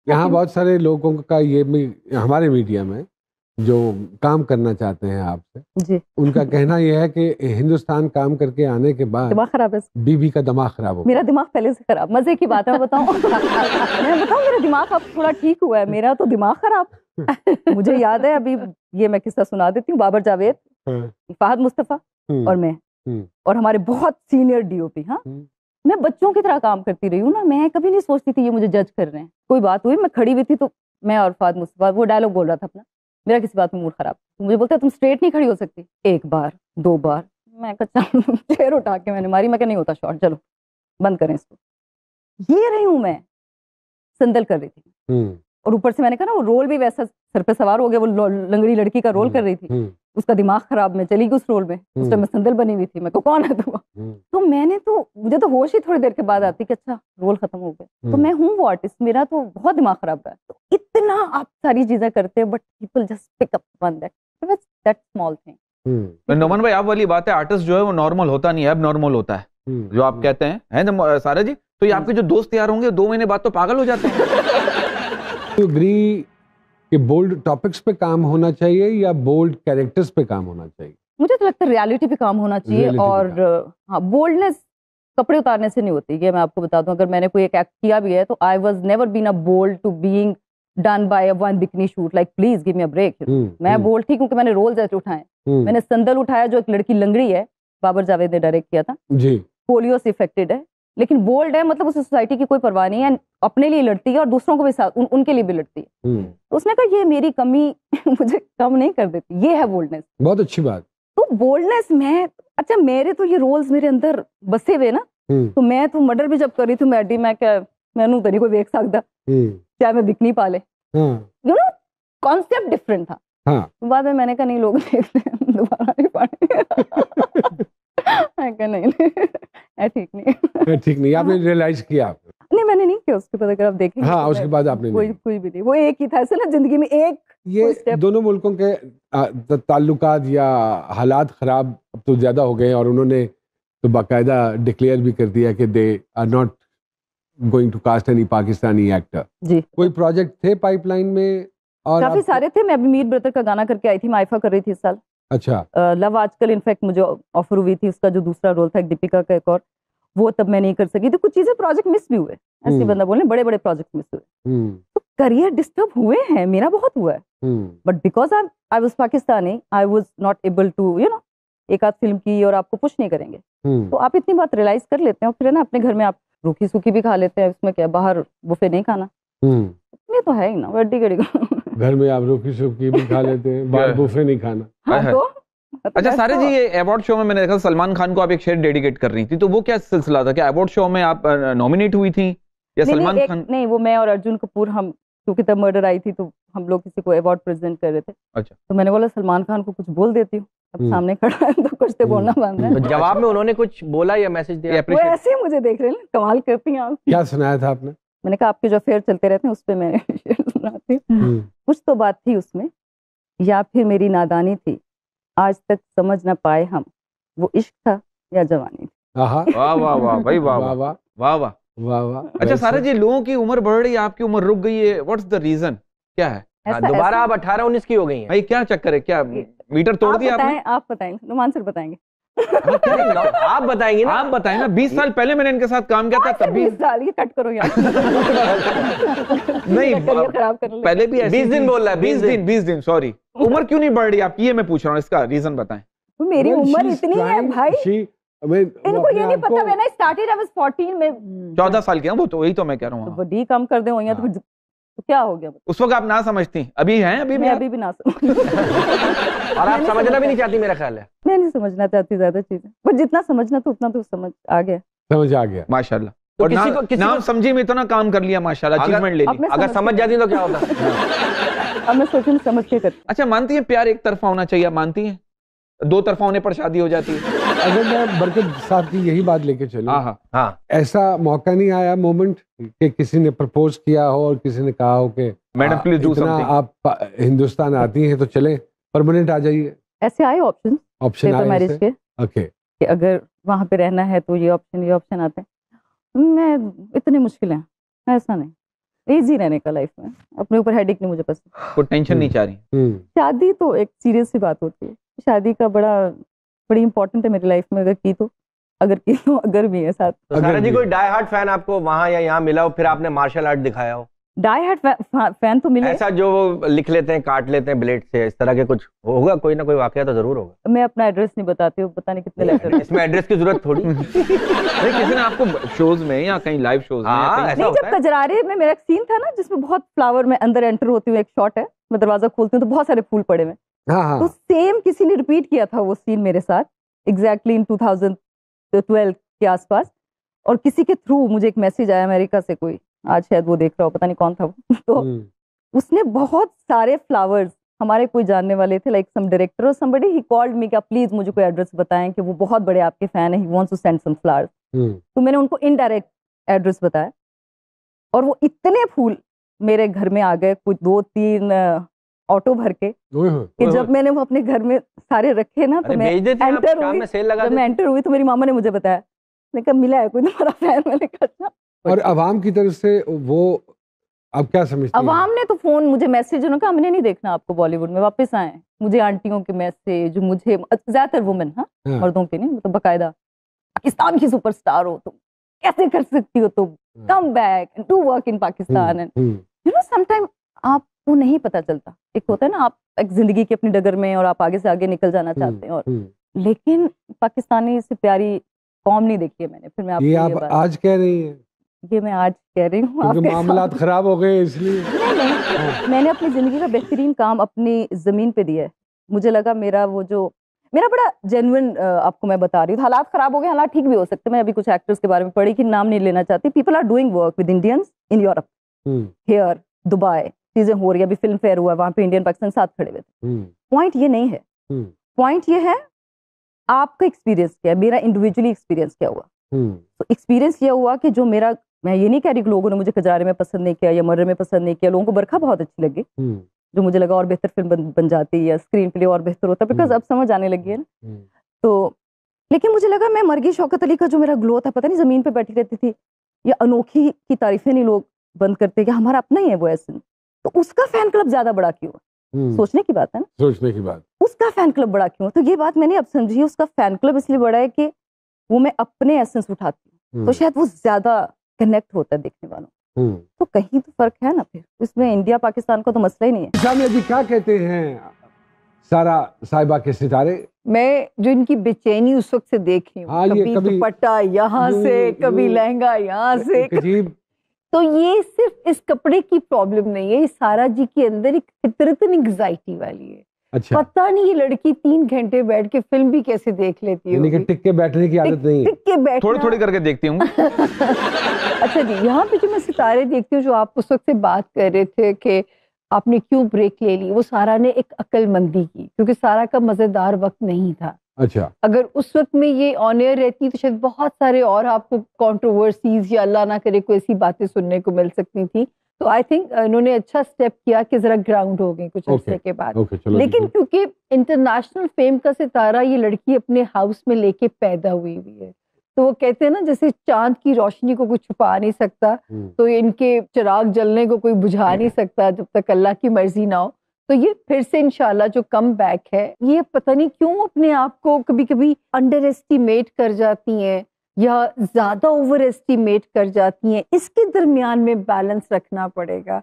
यहाँ बहुत सारे लोगों का ये भी हमारे मीडिया में जो काम करना चाहते हैं आपसे जी, उनका कहना यह है कि हिंदुस्तान काम करके आने के बाद दिमाग खराब है। बीबी का दिमाग खराब हो मेरा दिमाग पहले से खराब, मजे की बात है, मैं बताऊं मैं बताऊं मेरा दिमाग अब थोड़ा ठीक हुआ है, मेरा तो दिमाग खराब। मुझे याद है अभी, ये मैं किस्सा सुना देती हूँ। बाबर जावेद, फहद मुस्तफा और मैं और हमारे बहुत सीनियर डीओपी। हाँ, मैं बच्चों की तरह काम करती रही हूँ ना, मैं कभी नहीं सोचती थी ये मुझे जज कर रहे हैं। कोई बात हुई, मैं खड़ी हुई थी तो मैं और फहद मुस्तफा, वो डायलॉग बोल रहा था अपना, मेरा किसी बात में मूड खराब, तो मुझे बोलते तुम स्ट्रेट नहीं खड़ी हो सकती। एक बार, दो बार, मैं कहा चेयर उठा के मैंने मारी, मैं क्या नहीं होता शॉट, चलो बंद करें इसको। ये रही हूं मैं, संदल कर रही थी और ऊपर से मैंने कहा ना वो रोल भी वैसा सर पे सवार हो गया, वो लंगड़ी लड़की का रोल कर रही थी, उसका दिमाग खराब, मैं चली गई उस रोल में। उस टाइम मैं संदल बनी हुई थी, मैं को कौन है तू? तो मैंने तो, मुझे तो होश ही थोड़ी देर के बाद आती कि अच्छा रोल खत्म हो गया। तो मैं हूँ वो आर्टिस्ट, मेरा तो बहुत दिमाग खराब रहा है। तो इतना आप सारी चीजें करते हैं but people just pick up one that small thing. Noman भाई, आप वाली बात है, आर्टिस्ट जो है वो नॉर्मल होता नहीं है, अब नॉर्मल होता है जो आप कहते हैं ना सारा जी। तो ये आपके जो दोस्त यार होंगे 2 महीने बाद तो पागल हो जाते हैं। एग्री कि बोल्ड टॉपिक्स पे काम होना चाहिए या बोल्ड कैरेक्टर्स पे काम होना चाहिए? मुझे तो लगता है रियलिटी पे काम होना चाहिए। और हाँ, बोल्डनेस कपड़े उतारने से नहीं होती, ये मैं आपको बता दूं। अगर मैंने कोई एक एक्ट किया भी है तो I was never been a bold to being done by a one bikini shoot, like please give me a break. मैं बोल्ड थी क्योंकि मैंने रोल्स ऐसे उठाए। मैंने संदल उठाया जो एक लड़की लंगड़ी है, बाबर जावेद ने डायरेक्ट किया था जी, पोलियो से इफेक्टेड है, लेकिन बोल्ड है, मतलब उसे सोसाइटी की कोई परवाह नहीं है, अपने लिए लड़ती है और दूसरों को भी साथ उनके लिए भी लड़ती है। तो उसने कहा ये मेरी कमी मुझे कम नहीं कर देती, ये है बोल्डनेस। बहुत अच्छी बात। तो बोल्डनेस में, अच्छा मेरे तो ये रोल्स मेरे अंदर बसे हुए ना, तो मैं तो मर्डर भी जब कर रही थी मैं क्या मैनू तो नहीं कोई देख सकता, चाहे मैं बिकनी पाले, यू नो कॉन्सेप्ट डिफरेंट था। तो बाद में मैंने कहा नहीं लोग देखते हैं, दोबारा नहीं पढ़े। मैं कहा नहीं ठीक नहीं, ठीक नहीं, आपने रियलाइज किया? नहीं मैंने नहीं किया उसके बाद, अगर आप देखेंगे हाँ, उसके बाद आपने कोई भी नहीं, वो एक ही था ऐसे ना जिंदगी में एक। ये दोनों मुल्कों के ताल्लुकात या हालात खराब अब तो ज्यादा हो गए और उन्होंने तो बाकायदा डिक्लेयर भी कर दिया कि they are not going to cast any Pakistani actor ji. कोई प्रोजेक्ट थे पाइपलाइन में? और काफी सारे थे। मैं अभी मीर ब्रदर का गाना करके आई थी, मैं आइफा कर रही थी इस साल। अच्छा। लव आजकल इनफैक्ट मुझे ऑफर हुई थी, उसका जो दूसरा रोल था एक दीपिका का एक और, वो तब मैं नहीं कर सकी। तो कुछ चीजें प्रोजेक्ट मिस भी हुए, ऐसे बंदा बोले बड़े बड़े प्रोजेक्ट मिस हुए। तो करियर डिस्टर्ब हुए हैं, मेरा बहुत हुआ है, but because I was Pakistani I was not able to you know, एक आध फिल्म की और आपको पुश नहीं करेंगे। तो आप इतनी बात रियलाइज कर लेते हैं और फिर ना अपने घर में आप रूखी सूखी भी खा लेते हैं, उसमें क्या, बाहर बुफे नहीं खाना, इतने तो है ही ना, वड्डी गड़ी घर में आप रूखी सूखी भी खा लेते हैं, बाहर बुफे नहीं खाना। हाँ, तो अच्छा सारे जी, ये अवार्ड शो में मैंने देखा सलमान खान को आप एक शेर डेडिकेट कर रही थी, तो वो क्या सिलसिला था? क्या अवार्ड शो में आप नॉमिनेट हुई थी या सलमान खान? नहीं, वो मैं और अर्जुन कपूर, हम क्योंकि तब मर्डर आई थी तो हम लोग किसी को अवार्ड प्रेजेंट कर रहे थे। अच्छा। तो मैंने बोला सलमान खान को कुछ बोल देती हूँ, अब सामने खड़ा है तो कुछ तो बोलना बनता है। जवाब में उन्होंने कुछ बोला या मैसेज दिया? वो ऐसे ही मुझे देख रहे हैं, कमाल करती हैं आप। क्या सुनाया था आपने? मैंने कहा आपके जो अफेयर चलते रहते हैं उस पर मैंने शेर सुनाती हूँ, कुछ तो बात थी उसमें, या फिर मेरी नादानी थी, आज तक समझ ना पाए हम, वो इश्क था या जवानी थी। वाह वाह वाह भाई, वाह वाह वाह वाह वाह वाह वाह। अच्छा सारा जी, लोगों की उम्र बढ़ रही है, आपकी उम्र रुक गई है, व्हाट्स द रीजन, क्या है? दोबारा आप 18-19 की हो गई हैं। भाई क्या चक्कर है, क्या मीटर तोड़ दिया आपने? आप बताएंगे, नुमान सर बताएंगे। आप बताएंगे ना, आप बताएं ना। 20 साल पहले मैंने इनके साथ काम किया था, तब 20 साल, ये कट करो यार। नहीं, पहले भी 20 दिन बोल रहा है, 20 दिन सॉरी। उम्र क्यों नहीं बढ़ रही आपकी, ये मैं पूछ रहा हूँ, इसका रीजन बताएं। मेरी उम्र इतनी है भाई, इनको ये नहीं पता, मैंने स्टार्टेड आई वाज 14 में, 14 साल की हूं, वो तो वही तो मैं कह रहा हूँ। तो डी कम कर दे हो तो क्या हो गया? उस वक्त आप ना समझती, अभी हैं? अभी भी ना समझ। और आप समझना भी नहीं चाहती, मेरा ख्याल है। मैं नहीं समझना चाहती ज्यादा चीजें, पर जितना समझना था उतना तो समझ आ गया। माशाल्लाह। तो और नाम समझी में इतना काम कर लिया माशाल्लाह, अचीवमेंट ले ली। अगर समझ जाती तो क्या होता? अब मैं सोचूं समझ के करती। अच्छा, मानती है प्यार एक तरफा होना चाहिए, मानती है? 2 तरफा होने पर शादी हो जाती है। अगर मैं बरकत साहब की यही बात लेके चलूं, हाँ, ऐसा मौका नहीं आया मोमेंट कि किसी ने प्रपोज किया हो और किसी ने कहा हो कि मैडम प्लीज डू समथिंग, आप हिंदुस्तान आती हैं तो चले, परमानेंट आ जाइए? ऐसे आए ऑप्शन आए मैरिज के, ओके, कि अगर वहां पे रहना है तो ये ऑप्शन आते हैं। मैं इतनी मुश्किल है, ऐसा नहीं। इजी रहने का लाइफ में, अपने ऊपर हेडेक नहीं मुझे पसंद। कोई टेंशन नहीं चाह रही? शादी तो एक सीरियस सी बात होती है, शादी का बड़ी इंपॉर्टेंट है मेरी लाइफ में, अगर भी है साथ। तो सारा जी कोई डाई हार्ड फैन आपको वहाँ या यहाँ मिला हो, फिर आपने मार्शल आर्ट दिखाया हो? डाई हार्ड फैन तो मिले, ऐसा जो वो लिख लेते हैं, काट लेते हैं ब्लेड से, इस तरह के कुछ होगा? कोई ना कोई वाकया तो जरूर होगा। मैं अपना एड्रेस नहीं बताती हूँ, पता नहीं कितने लेटर। इसमें एड्रेस की जरूरत थोड़ी। नहीं, किसी ने आपको शोज में या कहीं लाइव शोज में हाँ, कहीं- ऐसा नहीं, होता जब है। कजरारे में मेरा एक सीन था ना जिसमें बहुत फ्लावर में अंदर एंटर होती हूँ, एक शॉट है, मैं दरवाजा खोलती हूँ तो बहुत सारे फूल पड़े हुए, हाँ तो हाँ सेम किसी ने रिपीट किया था वो सीन मेरे साथ एग्जैक्टली इन 2012 के आसपास, और किसी के थ्रू मुझे एक मैसेज आया अमेरिका से, कोई आज शायद वो देख रहा हो, पता नहीं कौन था वो। तो उसने बहुत सारे फ्लावर्स, हमारे कोई जानने वाले थे, लाइक सम डायरेक्टर और समबडी, ही कॉल्ड मी कि प्लीज मुझे कोई एड्रेस बताएं कि वो बहुत बड़े आपके फैन है, he wants to send some flowers. तो मैंने उनको इनडायरेक्ट एड्रेस बताया और वो इतने फूल मेरे घर में आ गए, कुछ 2-3 ऑटो भर के, कि जब मैंने वो अपने घर में सारे रखे ना, तो मैं भेज देते हैं आप, एंटर शाम हुई, में सेल लगा जब मैं एंटर हुई तो मेरी मामा ने मुझे बताया, मैंने कहा मिला है कोई तुम्हारा फैन, मैंने कहा अच्छा। और अवाम की तरफ से वो अब क्या समझते हैं? अवाम ने तो फोन, मुझे मैसेज, उन्होंने कहा हमने नहीं देखना आपको बॉलीवुड में, वापस आए। मुझे आंटियों के मैसेज, मुझे ज्यादातर वुमेन, हाँ मर्दों के नहीं, मतलब बकायदा, पाकिस्तान की सुपरस्टार हो तुम, कैसे कर सकती हो तुम, come back and do work in Pakistan, and you know sometime आपको नहीं पता चलता, एक होता है ना आप एक जिंदगी की अपनी डगर में और आप आगे से आगे निकल जाना चाहते हैं, और लेकिन पाकिस्तानी से प्यारी कौम नहीं देखी है मैंने। फिर मैं ये आपको आप आज कह रही हैं? ये मैं आज कह रही हूँ, क्योंकि मामलात खराब हो गए इसलिए? नहीं, मैंने अपनी जिंदगी का बेहतरीन काम अपनी जमीन पे दिया है। मुझे लगा मेरा बड़ा जेन्युइन, आपको मैं बता रही हूँ, हालात खराब हो गए, हालात ठीक भी हो सकते हैं। मैं अभी कुछ एक्टर्स के बारे में पढ़ी कि नाम नहीं लेना चाहती, people are doing work with Indians in Europe, here, Dubai, चीजें हो रही है। अभी फिल्म फेयर हुआ, वहां पे इंडियन पाकिस्तान साथ खड़े हुए थे। पॉइंट ये नहीं है, पॉइंट ये है आपका एक्सपीरियंस क्या है, मेरा इंडिविजुअली एक्सपीरियंस क्या हुआ। तो एक्सपीरियंस ये हुआ कि जो मेरा, मैं ये नहीं कह रही कि लोगों ने मुझे कजरारे में पसंद नहीं किया या मर्रे में पसंद नहीं किया, लोगों को बरखा बहुत अच्छी लगी, जो मुझे लगा और बेहतर फिल्म बन जाती है, स्क्रीन प्ले और बेहतर होता, बिकॉज अब समझ आने लगी है ना। तो लेकिन मुझे लगा मैं मर गई, शौकत अली का जो मेरा ग्लो था, पता नहीं जमीन पे बैठी रहती थी, या अनोखी की तारीफें नहीं लोग बंद करते कि हमारा अपना ही है वो ऐसे, तो उसका फैन क्लब ज्यादा बड़ा क्यों? सोचने की बात है ना, सोचने की बात। उसका फैन क्लब बड़ा क्यों? तो ये बात मैंने अब समझी, उसका फैन क्लब इसलिए बड़ा है कि वो मैं अपने एसेंस उठाती हूँ, तो शायद वो ज्यादा कनेक्ट होता है देखने वालों। तो कहीं तो फर्क है ना, फिर इसमें इंडिया पाकिस्तान का तो मसला ही नहीं है। सामिया जी क्या कहते हैं सारा साहिबा के सितारे? मैं जो इनकी बेचैनी उस वक्त से देख रही हूँ, हाँ, कभी दुपट्टा यहाँ से, कभी लहंगा यहाँ से, अजीब। तो ये सिर्फ इस कपड़े की प्रॉब्लम नहीं है, सारा जी के अंदर एक फितरतन एंग्जाइटी वाली है। अच्छा, पता नहीं ये लड़की 3 घंटे बैठ के फिल्म भी कैसे देख लेती यानी कि है। टिक के बैठने की आदत नहीं है। टिक के बैठना, थोड़ी थोड़ी करके देखती हूँ। अच्छा जी, यहाँ पे जो मैं सितारे देखती हूँ, जो आप उस वक्त से बात कर रहे थे कि आपने क्यों ब्रेक ले ली, वो सारा ने एक अक्लमंदी की, क्योंकि सारा का मजेदार वक्त नहीं था। अच्छा, अगर उस वक्त में ये ऑन एयर रहती तो शायद बहुत सारे और आपको कंट्रोवर्सीज या अल्लाह ना करे कोई ऐसी बातें सुनने को मिल सकती थी। तो आई थिंक इन्होंने अच्छा स्टेप किया कि जरा ग्राउंड हो गए कुछ अर्से के बाद। लेकिन क्योंकि इंटरनेशनल फेम का सितारा ये लड़की अपने हाउस में लेके पैदा हुई है, तो वो कहते हैं ना जैसे चांद की रोशनी को कोई छुपा नहीं सकता, तो इनके चिराग जलने को कोई बुझा नहीं सकता जब तक अल्लाह की मर्जी ना हो। तो ये फिर से इंशाल्लाह जो कम बैक है, ये पता नहीं क्यों अपने आप को कभी कभी अंडर एस्टिमेट कर जाती हैं या ज्यादा ओवर एस्टिमेट कर जाती हैं, इसके दरमियान में बैलेंस रखना पड़ेगा।